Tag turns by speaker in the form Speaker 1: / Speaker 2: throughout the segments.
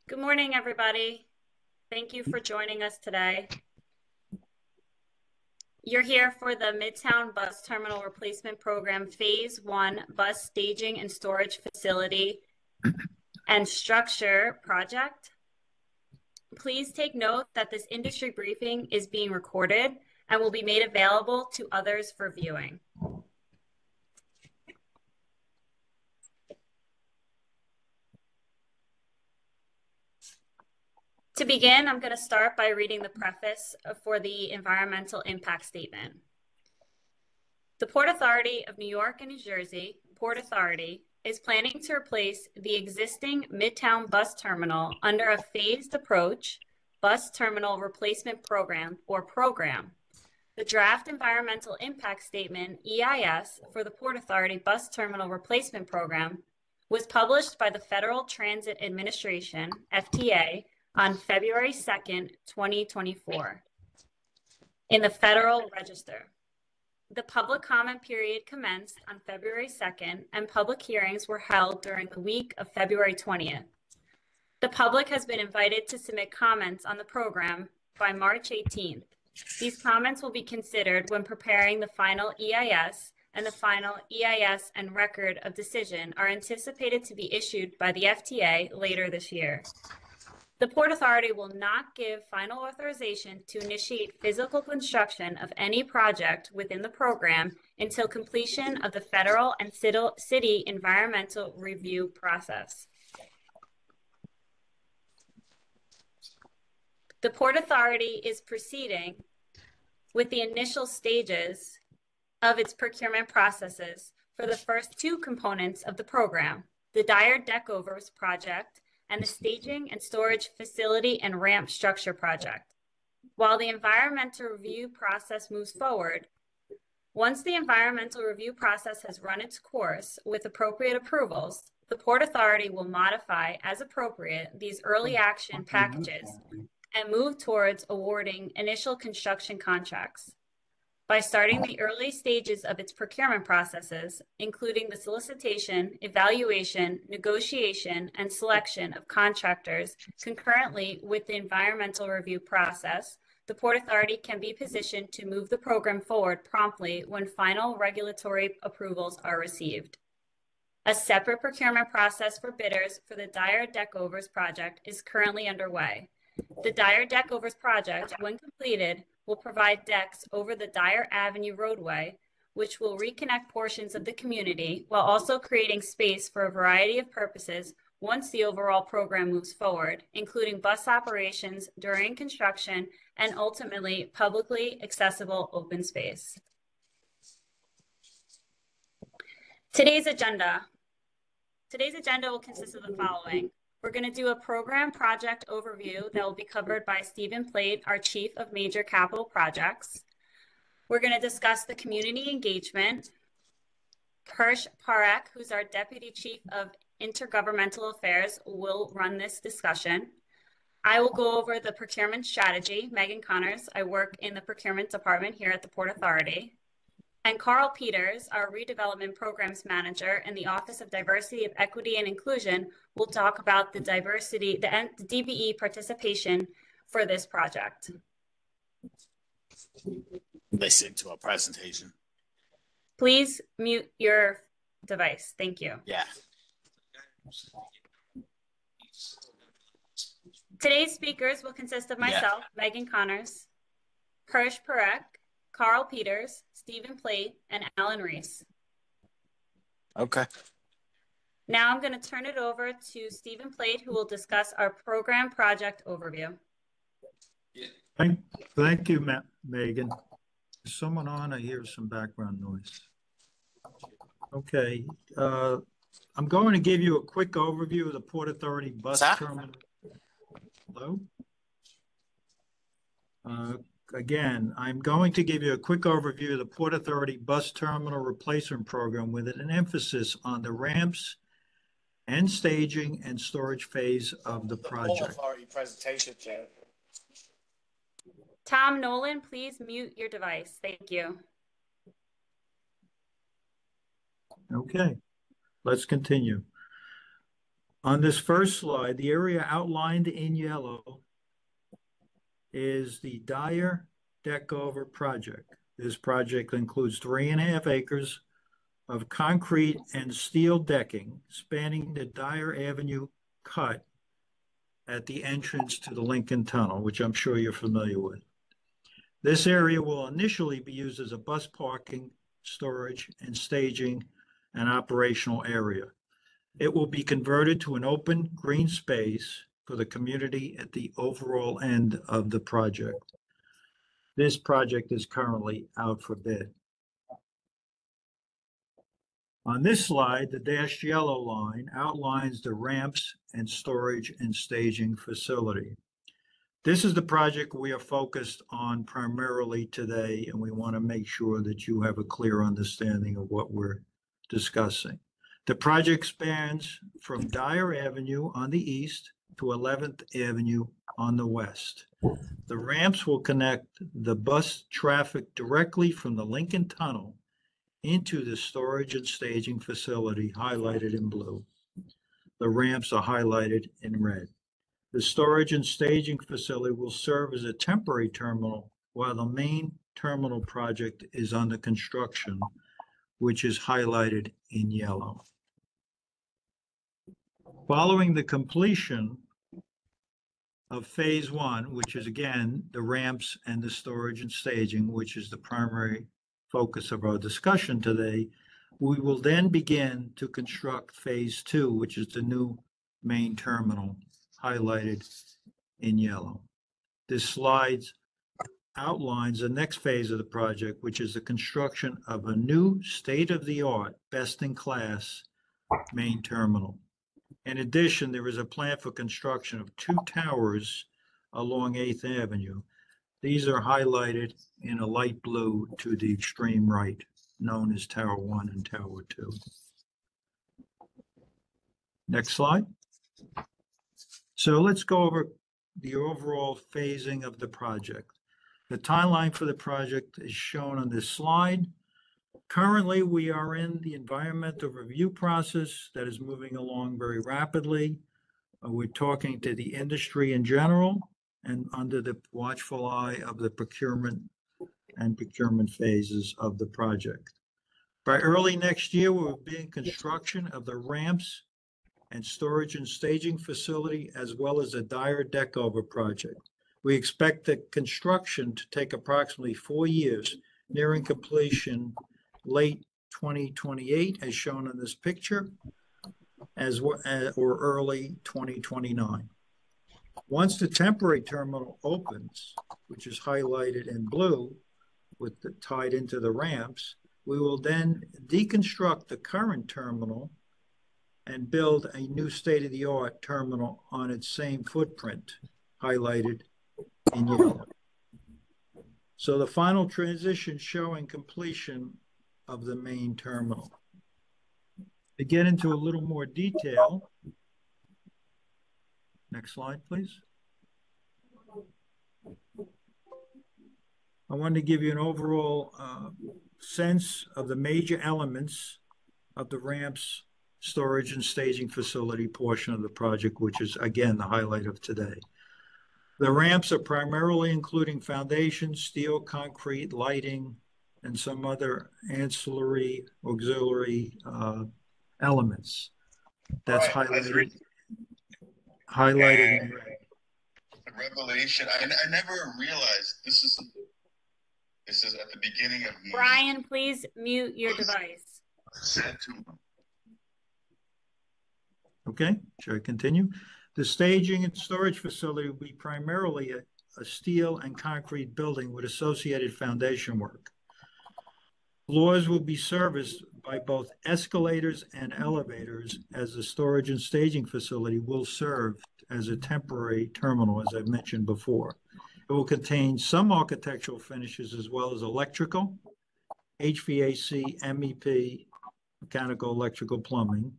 Speaker 1: Good morning, everybody. Thank you for joining us today. You're here for the Midtown Bus Terminal Replacement Program Phase 1 Bus Staging and Storage Facility and Structure Project. Please take note that this industry briefing is being recorded and will be made available to others for viewing. To begin, I'm going to start by reading the preface for the environmental impact statement. The Port Authority of New York and New Jersey, Port Authority, is planning to replace the existing Midtown bus terminal under a phased approach bus terminal replacement program or program. The draft environmental impact statement, EIS, for the Port Authority bus terminal replacement program was published by the Federal Transit Administration, FTA, on February 2nd, 2024, in the Federal Register. The public comment period commenced on February 2nd, and public hearings were held during the week of February 20th. The public has been invited to submit comments on the program by March 18th. These comments will be considered when preparing the final EIS, and the final EIS and record of decision are anticipated to be issued by the FTA later this year. The Port Authority will not give final authorization to initiate physical construction of any project within the program until completion of the federal and city environmental review process. The Port Authority is proceeding with the initial stages of its procurement processes for the first two components of the program, the Dyer Deckovers project and the staging and storage facility and ramp structure project. While the environmental review process moves forward, once the environmental review process has run its course with appropriate approvals, the Port Authority will modify as appropriate these early action packages and move towards awarding initial construction contracts. By starting the early stages of its procurement processes, including the solicitation, evaluation, negotiation, and selection of contractors concurrently with the environmental review process, the Port Authority can be positioned to move the program forward promptly when final regulatory approvals are received. A separate procurement process for bidders for the Dyer Deckovers project is currently underway. The Dyer Deckovers project, when completed, will provide decks over the Dyer Avenue roadway, which will reconnect portions of the community while also creating space for a variety of purposes once the overall program moves forward, including bus operations during construction and ultimately publicly accessible open space. Today's agenda will consist of the following. We're going to do a program project overview that will be covered by Stephen Plate, our Chief of Major Capital Projects. We're going to discuss the community engagement. Kirsch Parekh, who's our Deputy Chief of Intergovernmental Affairs, will run this discussion. I will go over the procurement strategy. Megan Connors, I work in the procurement department here at the Port Authority. And Carl Peters, our redevelopment programs manager in the Office of Diversity, of Equity and Inclusion, will talk about the DBE participation for this project.
Speaker 2: Listen to a presentation.
Speaker 1: Please mute your device. Thank you.
Speaker 2: Yeah.
Speaker 1: Today's speakers will consist of myself, Megan Connors, Kirsch Parekh, Carl Peters, Stephen Plate, and Alan Reese.
Speaker 2: Okay.
Speaker 1: Now I'm going to turn it over to Stephen Plate, who will discuss our program project overview.
Speaker 3: Thank you, Megan. Is someone on? I hear some background noise. Okay. I'm going to give you a quick overview of the Port Authority bus terminal. Hello? Again, I'm going to give you a quick overview of the Port Authority bus terminal replacement program with an emphasis on the ramps and staging and storage phase of the project.
Speaker 2: Port Authority presentation, Chair.
Speaker 1: Tom Nolan, please mute your device. Thank you.
Speaker 3: Okay, let's continue. On this first slide, the area outlined in yellow is the Dyer Deckover project. This project includes 3.5 acres of concrete and steel decking spanning the Dyer Avenue cut at the entrance to the Lincoln Tunnel, which I'm sure you're familiar with. This area will initially be used as a bus parking, storage, and staging and operational area. It will be converted to an open green space for the community at the overall end of the project. This project is currently out for bid. On this slide, the dashed yellow line outlines the ramps and storage and staging facility. This is the project we are focused on primarily today, and we want to make sure that you have a clear understanding of what we're discussing. The project spans from Dyer Avenue on the east to 11th Avenue on the west. The ramps will connect the bus traffic directly from the Lincoln Tunnel into the storage and staging facility highlighted in blue. The ramps are highlighted in red. The storage and staging facility will serve as a temporary terminal while the main terminal project is under construction, which is highlighted in yellow. Following the completion of phase one, which is again the ramps and the storage and staging, which is the primary focus of our discussion today, we will then begin to construct phase two, which is the new main terminal highlighted in yellow. This slide outlines the next phase of the project, which is the construction of a new state-of-the-art, best-in-class main terminal. In addition, there is a plan for construction of 2 towers along 8th Avenue. These are highlighted in a light blue to the extreme right, known as Tower 1 and Tower 2. Next slide. So let's go over the overall phasing of the project. The timeline for the project is shown on this slide. Currently, we are in the environmental review process that is moving along very rapidly. We're talking to the industry in general and under the watchful eye of the procurement phases of the project. By early next year, we will begin construction of the ramps and storage and staging facility, as well as a Dyer Deckover project. We expect the construction to take approximately 4 years, nearing completion late 2028, as shown in this picture, or early 2029. Once the temporary terminal opens, which is highlighted in blue, tied into the ramps, we will then deconstruct the current terminal and build a new state-of-the-art terminal on its same footprint, highlighted in yellow. So the final transition showing completion of the main terminal. To get into a little more detail, next slide, please. I wanted to give you an overall sense of the major elements of the ramps, storage and staging facility portion of the project, which is again the highlight of today. The ramps are primarily including foundation, steel, concrete, lighting, and some other ancillary, auxiliary elements. That's highlighted in red.
Speaker 4: The revelation, I never realized this is at the beginning of me.
Speaker 1: Brian, please mute your device.
Speaker 4: Said to him.
Speaker 3: Okay, should I continue? The staging and storage facility will be primarily a steel and concrete building with associated foundation work. Floors will be serviced by both escalators and elevators, as the storage and staging facility will serve as a temporary terminal, as I mentioned before. It will contain some architectural finishes as well as electrical, HVAC, MEP, mechanical, electrical, plumbing,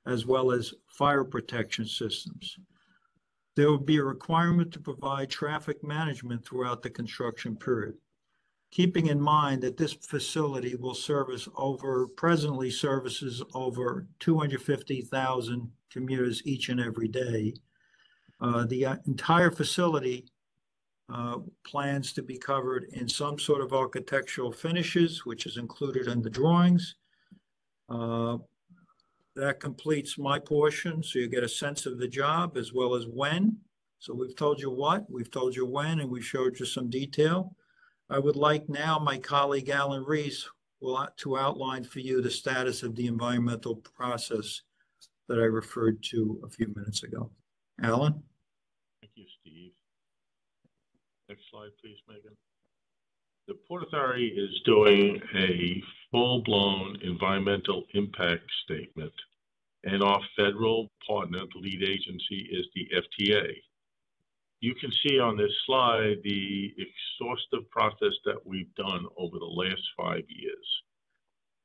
Speaker 3: as well as fire protection systems. There will be a requirement to provide traffic management throughout the construction period. keeping in mind that this facility will presently services over 250,000 commuters each and every day. The entire facility plans to be covered in some sort of architectural finishes, which is included in the drawings. That completes my portion, so you get a sense of the job as well as when. So we've told you what, we've told you when, and we showed you some detail. I would like now my colleague Alan Reese to outline for you the status of the environmental process that I referred to a few minutes ago. Alan?
Speaker 5: Thank you, Steve. Next slide, please, Megan. The Port Authority is doing a full-blown environmental impact statement, and our federal partner, the lead agency, is the FTA. You can see on this slide the exhaustive process that we've done over the last 5 years,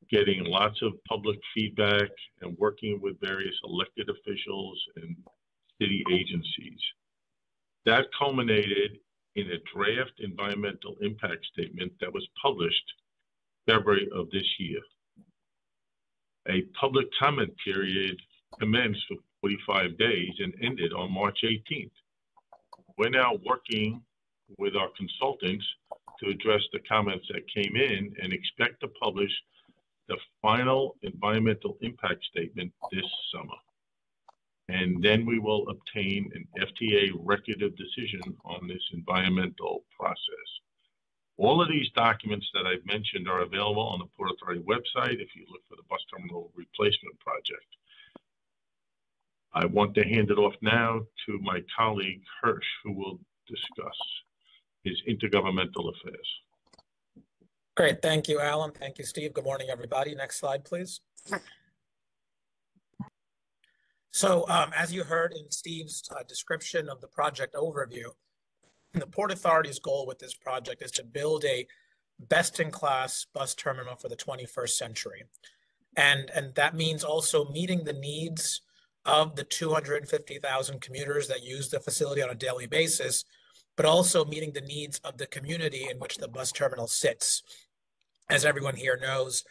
Speaker 5: getting lots of public feedback and working with various elected officials and city agencies. That culminated in a draft environmental impact statement that was published February of this year. A public comment period commenced for 45 days and ended on March 18th. We're now working with our consultants to address the comments that came in and expect to publish the final environmental impact statement this summer. And then we will obtain an FTA record of decision on this environmental process. All of these documents that I've mentioned are available on the Port Authority website if you look for the bus terminal replacement project. I want to hand it off now to my colleague Hirsch, who will discuss his intergovernmental affairs.
Speaker 6: Great, thank you, Alan. Thank you, Steve. Good morning, everybody. Next slide, please. So as you heard in Steve's description of the project overview, the Port Authority's goal with this project is to build a best-in-class bus terminal for the 21st century. And that means also meeting the needs of the 250,000 commuters that use the facility on a daily basis, but also meeting the needs of the community in which the bus terminal sits. As everyone here knows,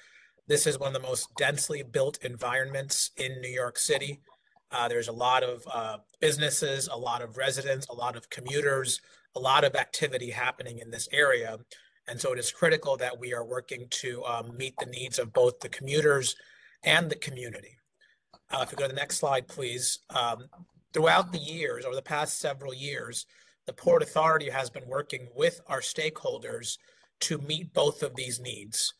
Speaker 6: this is one of the most densely built environments in New York City. There's a lot of businesses, a lot of residents, a lot of commuters, a lot of activity happening in this area. And so it is critical that we are working to meet the needs of both the commuters and the community. If you go to the next slide, please. Throughout the years, over the past several years, the Port Authority has been working with our stakeholders to meet both of these needs.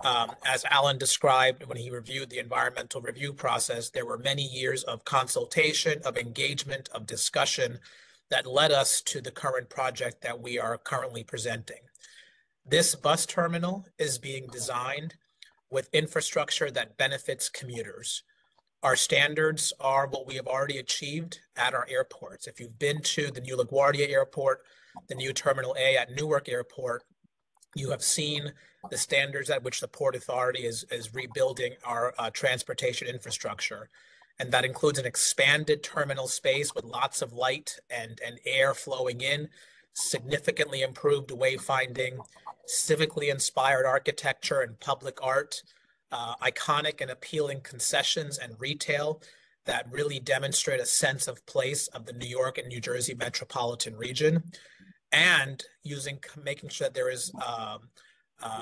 Speaker 6: As Alan described when he reviewed the environmental review process, there were many years of consultation, of engagement, of discussion that led us to the current project that we are currently presenting. This bus terminal is being designed with infrastructure that benefits commuters. Our standards are what we have already achieved at our airports. If you've been to the new LaGuardia Airport, the new Terminal A at Newark Airport, you have seen the standards at which the Port Authority is rebuilding our transportation infrastructure. And that includes an expanded terminal space with lots of light and air flowing in, significantly improved wayfinding, civically inspired architecture and public art, iconic and appealing concessions and retail that really demonstrate a sense of place of the New York and New Jersey metropolitan region, and making sure that there is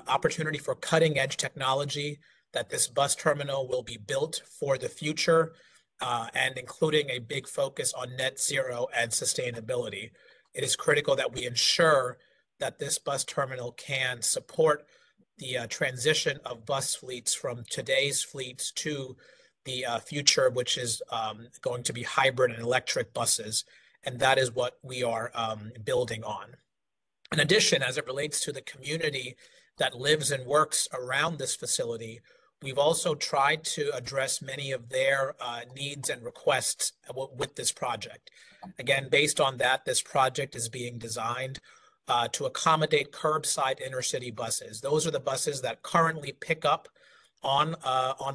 Speaker 6: opportunity for cutting edge technology, that this bus terminal will be built for the future, and including a big focus on net zero and sustainability. It is critical that we ensure that this bus terminal can support the transition of bus fleets from today's fleets to the future, which is going to be hybrid and electric buses. And that is what we are building on. In addition, as it relates to the community that lives and works around this facility, we've also tried to address many of their needs and requests with this project. Again, based on that, this project is being designed to accommodate curbside intercity buses. Those are the buses that currently pick up on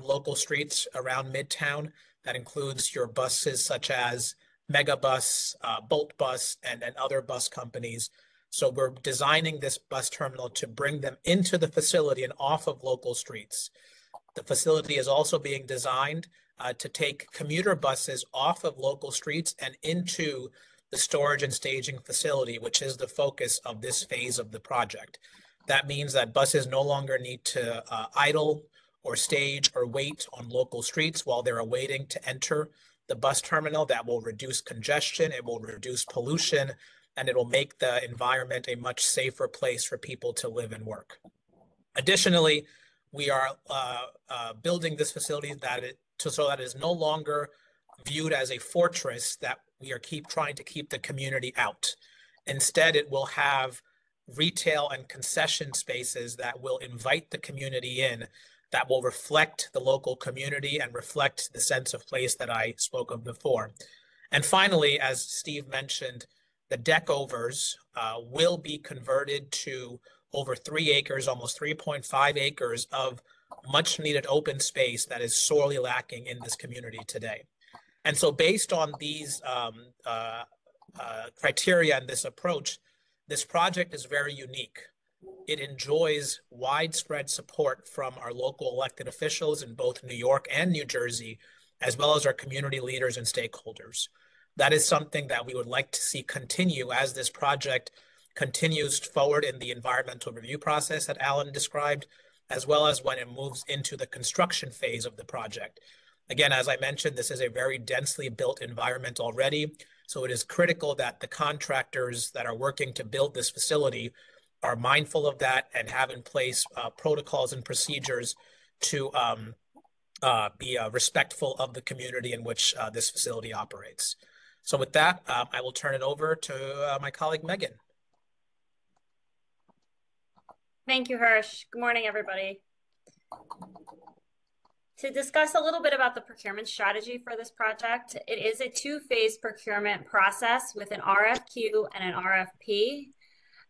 Speaker 6: local streets around Midtown. That includes your buses such as Megabus, Bolt Bus, and other bus companies So we're designing this bus terminal to bring them into the facility and off of local streets. The facility is also being designed to take commuter buses off of local streets and into the storage and staging facility, which is the focus of this phase of the project. That means that buses no longer need to idle or stage or wait on local streets while they're awaiting to enter the bus terminal. That will reduce congestion, it will reduce pollution, and it will make the environment a much safer place for people to live and work. Additionally, we are building this facility so that it is no longer viewed as a fortress that we are trying to keep the community out. Instead, it will have retail and concession spaces that will invite the community in, that will reflect the local community and reflect the sense of place that I spoke of before. And finally, as Steve mentioned, the deck overs will be converted to over 3 acres, almost 3.5 acres of much needed open space that is sorely lacking in this community today. And so based on these criteria and this approach, this project is very unique. It enjoys widespread support from our local elected officials in both New York and New Jersey, as well as our community leaders and stakeholders. That is something that we would like to see continue as this project continues forward in the environmental review process that Alan described, as well as when it moves into the construction phase of the project. Again, as I mentioned, this is a very densely built environment already, so it is critical that the contractors that are working to build this facility are mindful of that and have in place protocols and procedures to be respectful of the community in which this facility operates. So with that, I will turn it over to my colleague, Megan.
Speaker 1: Thank you, Hirsch. Good morning, everybody. To discuss a little bit about the procurement strategy for this project, it is a 2-phase procurement process with an RFQ and an RFP,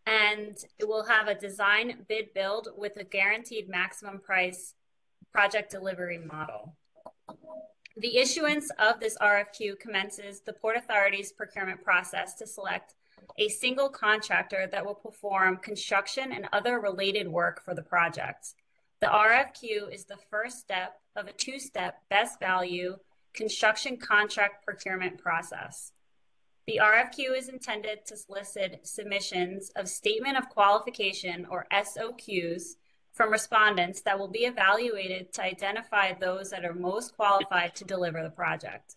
Speaker 1: and it will have a design bid build with a guaranteed maximum price project delivery model. The issuance of this RFQ commences the Port Authority's procurement process to select a single contractor that will perform construction and other related work for the project. The RFQ is the first step of a 2-step best value construction contract procurement process. The RFQ is intended to solicit submissions of Statement of Qualification, or SOQs, from respondents that will be evaluated to identify those that are most qualified to deliver the project.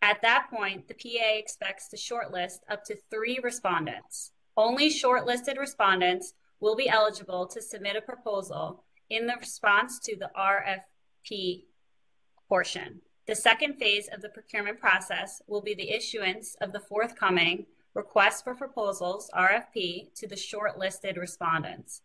Speaker 1: At that point, the PA expects to shortlist up to 3 respondents. Only shortlisted respondents will be eligible to submit a proposal in the response to the RFP portion. The second phase of the procurement process will be the issuance of the forthcoming Request for Proposals, RFP, to the shortlisted respondents.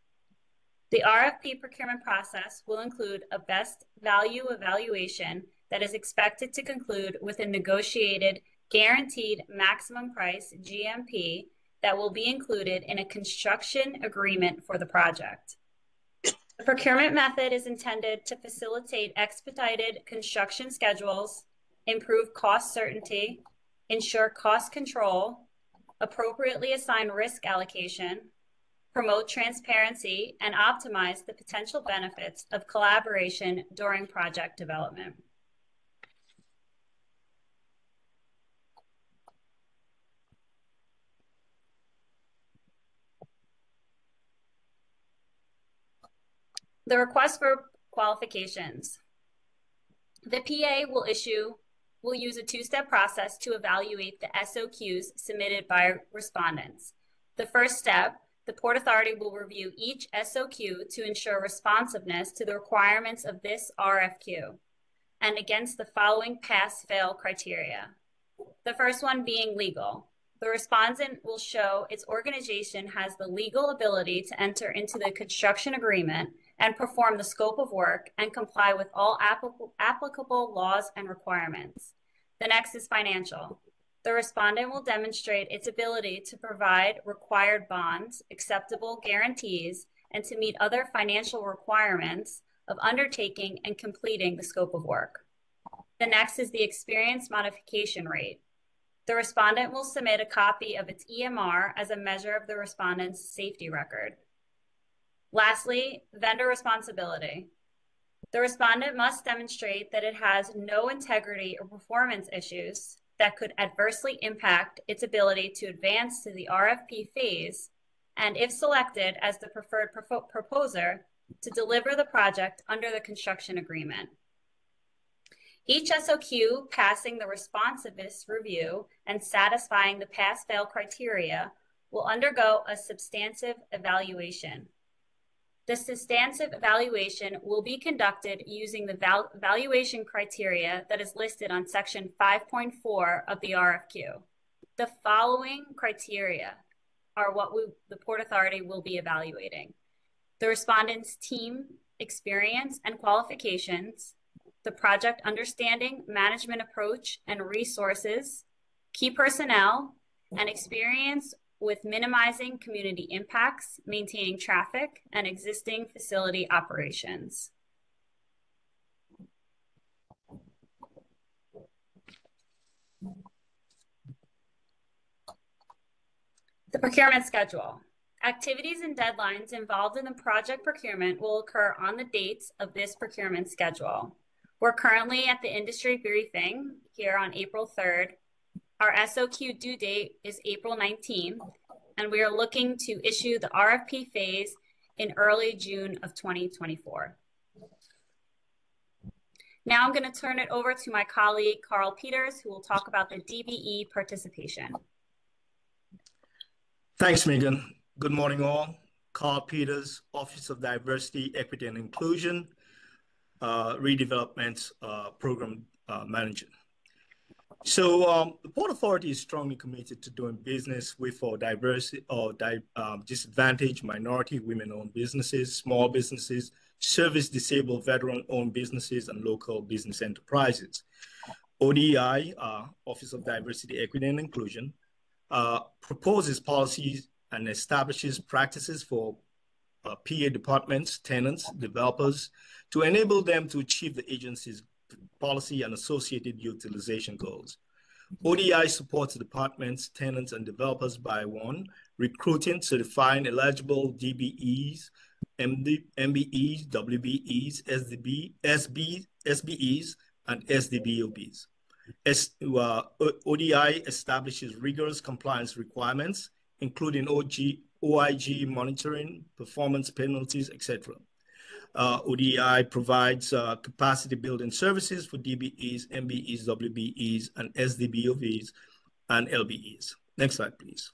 Speaker 1: The RFP procurement process will include a best value evaluation that is expected to conclude with a negotiated guaranteed maximum price, GMP, that will be included in a construction agreement for the project. The procurement method is intended to facilitate expedited construction schedules, improve cost certainty, ensure cost control, appropriately assign risk allocation, promote transparency, and optimize the potential benefits of collaboration during project development. The request for qualifications. The PA will use a 2-step process to evaluate the SOQs submitted by respondents. The first step, the Port Authority will review each SOQ to ensure responsiveness to the requirements of this RFQ and against the following pass-fail criteria. The first one being legal. The respondent will show its organization has the legal ability to enter into the construction agreement and perform the scope of work and comply with all applicable laws and requirements. The next is financial. The respondent will demonstrate its ability to provide required bonds, acceptable guarantees, and to meet other financial requirements of undertaking and completing the scope of work. The next is the experience modification rate. The respondent will submit a copy of its EMR as a measure of the respondent's safety record. Lastly, vendor responsibility. The respondent must demonstrate that it has no integrity or performance issues that could adversely impact its ability to advance to the RFP phase, and if selected as the preferred proposer, to deliver the project under the construction agreement. Each SOQ passing the responsiveness review and satisfying the pass-fail criteria will undergo a substantive evaluation. The substantive evaluation will be conducted using the valuation criteria that is listed on section 5.4 of the RFQ. The following criteria are what the Port Authority will be evaluating: the respondent's team experience and qualifications, the project understanding, management approach, and resources, key personnel, and experience with minimizing community impacts, maintaining traffic, and existing facility operations. The procurement schedule. Activities and deadlines involved in the project procurement will occur on the dates of this procurement schedule. We're currently at the industry briefing here on April 3rd. Our SOQ due date is April 19th, and we are looking to issue the RFP phase in early June of 2024. Now I'm going to turn it over to my colleague, Carl Peters, who will talk about the DBE participation.
Speaker 7: Thanks, Megan. Good morning, all. Carl Peters, Office of Diversity, Equity, and Inclusion, Redevelopment Program Manager. So the Port Authority is strongly committed to doing business with disadvantaged minority women-owned businesses, small businesses, service-disabled veteran-owned businesses, and local business enterprises. ODI, Office of Diversity, Equity, and Inclusion, proposes policies and establishes practices for PA departments, tenants, developers, to enable them to achieve the agency's policy and associated utilization goals. ODI supports departments, tenants, and developers by 1, recruiting, certifying eligible DBEs, MBEs, WBEs, SBEs, and SDBOBs. ODI establishes rigorous compliance requirements, including OIG monitoring, performance penalties, etc. ODI provides capacity building services for DBEs, MBEs, WBEs, and SDBOVs and LBEs. Next slide, please.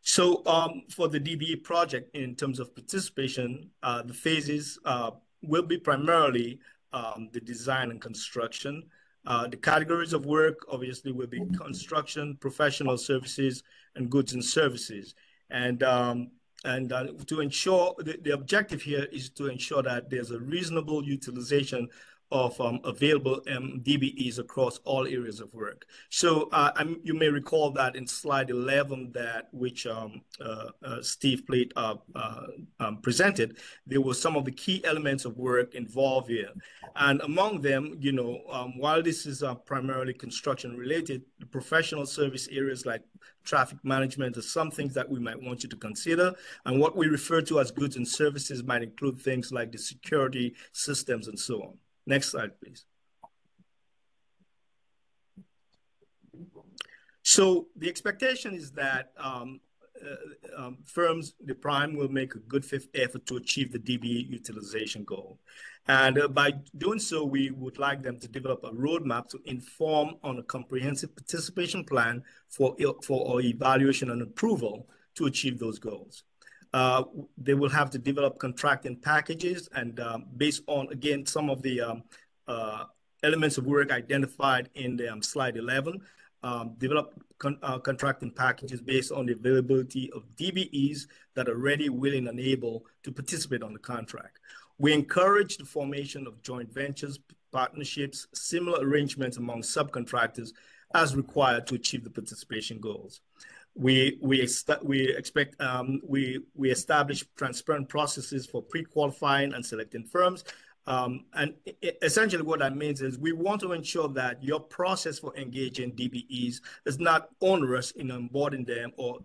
Speaker 7: So for the DBE project, in terms of participation, the phases will be primarily the design and construction. The categories of work obviously will be construction, professional services, and goods and services. And to ensure, the objective here is to ensure that there's a reasonable utilization of available DBEs across all areas of work. So you may recall that in slide 11, which Steve Plate presented, there were some of the key elements of work involved here. And among them, while this is primarily construction related, the professional service areas like traffic management are some things that we might want you to consider. And what we refer to as goods and services might include things like the security systems and so on. Next slide, please. So the expectation is that firms, the prime, will make a good faith effort to achieve the DBE utilization goal. And by doing so, we would like them to develop a roadmap to inform on a comprehensive participation plan for evaluation and approval to achieve those goals. They will have to develop contracting packages and based on, again, some of the elements of work identified in the slide 11, develop contracting packages based on the availability of DBEs that are ready, willing, and able to participate on the contract. We encourage the formation of joint ventures, partnerships, similar arrangements among subcontractors as required to achieve the participation goals. We establish transparent processes for pre-qualifying and selecting firms Essentially what that means is we want to ensure that your process for engaging DBEs is not onerous in onboarding them or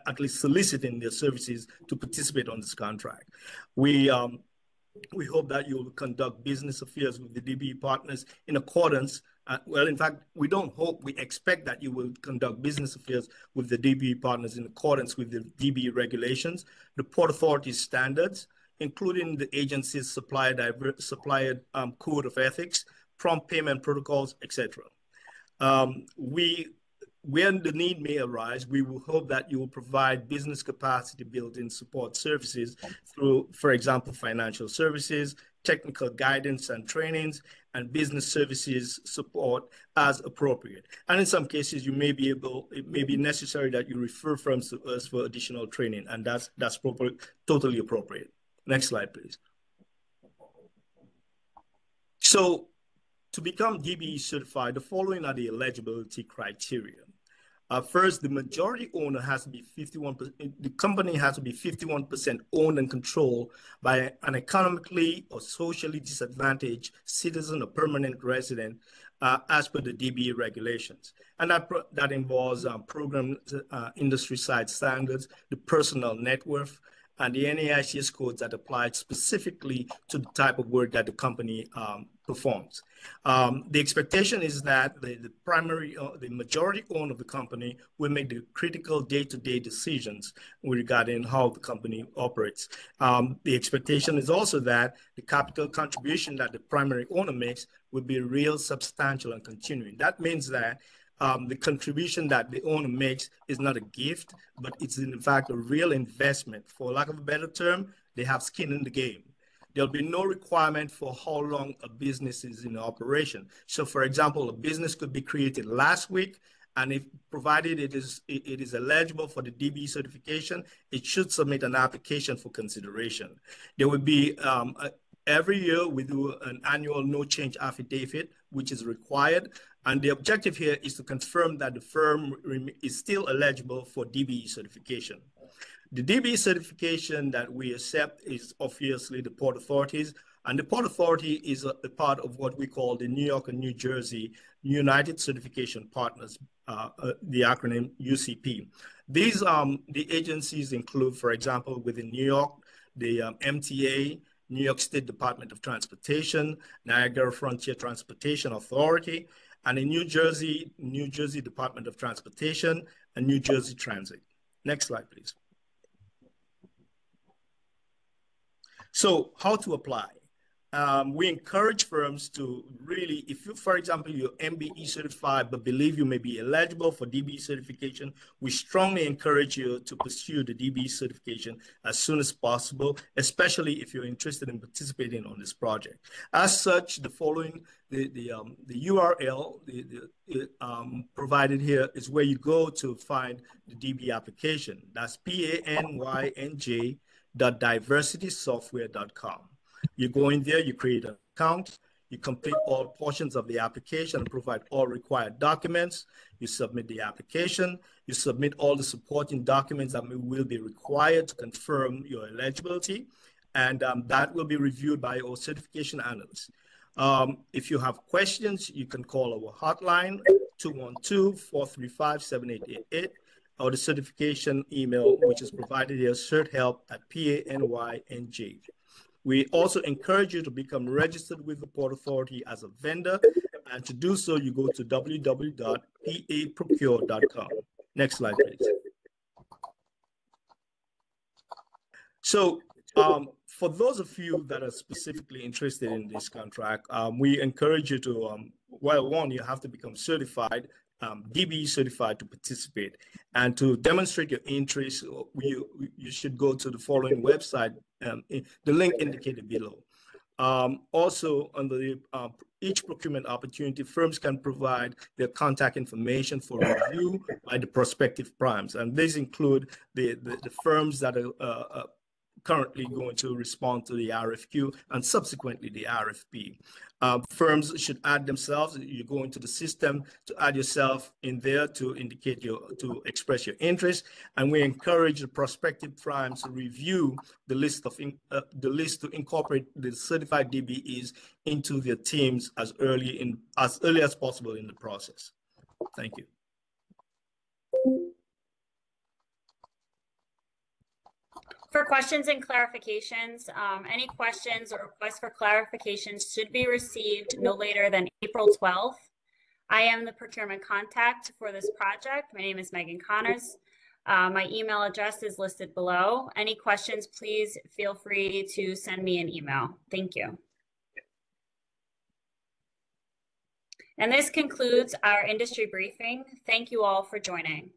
Speaker 7: at least soliciting their services to participate on this contract. We hope that you will conduct business affairs with the DBE partners in accordance. Well, in fact, we don't hope, we expect that you will conduct business affairs with the DBE partners in accordance with the DBE regulations, the Port Authority standards, including the agency's supplier code of ethics, prompt payment protocols, etc. When the need may arise, we will hope that you will provide business capacity building support services through, for example, financial services, technical guidance and trainings, and business services support as appropriate. And in some cases, it may be necessary that you refer firms to us for additional training, and that's totally appropriate. Next slide, please. So to become DBE certified, the following are the eligibility criteria. First, the majority owner has to be 51%, the company has to be 51% owned and controlled by an economically or socially disadvantaged citizen or permanent resident as per the DBE regulations. And that involves program industry side standards, the personal net worth, and the NAICS codes that apply specifically to the type of work that the company performs. The expectation is that the majority owner of the company will make the critical day-to-day decisions regarding how the company operates. The expectation is also that the capital contribution that the primary owner makes will be real, substantial, and continuing. That means that the contribution that the owner makes is not a gift, but it's in fact a real investment. For lack of a better term, they have skin in the game. There'll be no requirement for how long a business is in operation. So for example, a business could be created last week, and if provided it is eligible for the DBE certification, it should submit an application for consideration. There will be every year we do an annual no change affidavit, which is required. And the objective here is to confirm that the firm is still eligible for DBE certification. The DBE certification that we accept is obviously the Port Authorities, and the Port Authority is a part of what we call the New York and New Jersey United Certification Partners, the acronym UCP. These the agencies include, for example, within New York, the MTA, New York State Department of Transportation, Niagara Frontier Transportation Authority, and in New Jersey Department of Transportation and New Jersey Transit. Next slide, please. So how to apply? We encourage firms to really, if you, for example, you're MBE certified, but believe you may be eligible for DBE certification, we strongly encourage you to pursue the DBE certification as soon as possible, especially if you're interested in participating on this project. As such, the following, the URL provided here is where you go to find the DBE application. That's panyj.diversitysoftware.com. You go in there, you create an account, you complete all portions of the application and provide all required documents. You submit the application, you submit all the supporting documents that will be required to confirm your eligibility, and that will be reviewed by our certification analyst. If you have questions, you can call our hotline, 212-435-7888, or the certification email, which is provided here, certhelp@panyj. We also encourage you to become registered with the Port Authority as a vendor, and to do so, you go to www.paprocure.com. Next slide, please. So for those of you that are specifically interested in this contract, we encourage you to, well, one, you have to become certified, DBE certified to participate. And to demonstrate your interest, you should go to the following website, the link indicated below. Also, under the, each procurement opportunity, firms can provide their contact information for review by the prospective primes. And these include the firms that are currently going to respond to the RFQ and subsequently the RFP. Firms should add themselves. You go into the system to add yourself in there to indicate to express your interest, and we encourage the prospective firms to review the list to incorporate the certified DBEs into their teams as early as possible in the process. Thank you.
Speaker 1: For questions and clarifications, any questions or requests for clarifications should be received no later than April 12th. I am the procurement contact for this project. My name is Megan Connors. My email address is listed below. Any questions, please feel free to send me an email. Thank you. And this concludes our industry briefing. Thank you all for joining.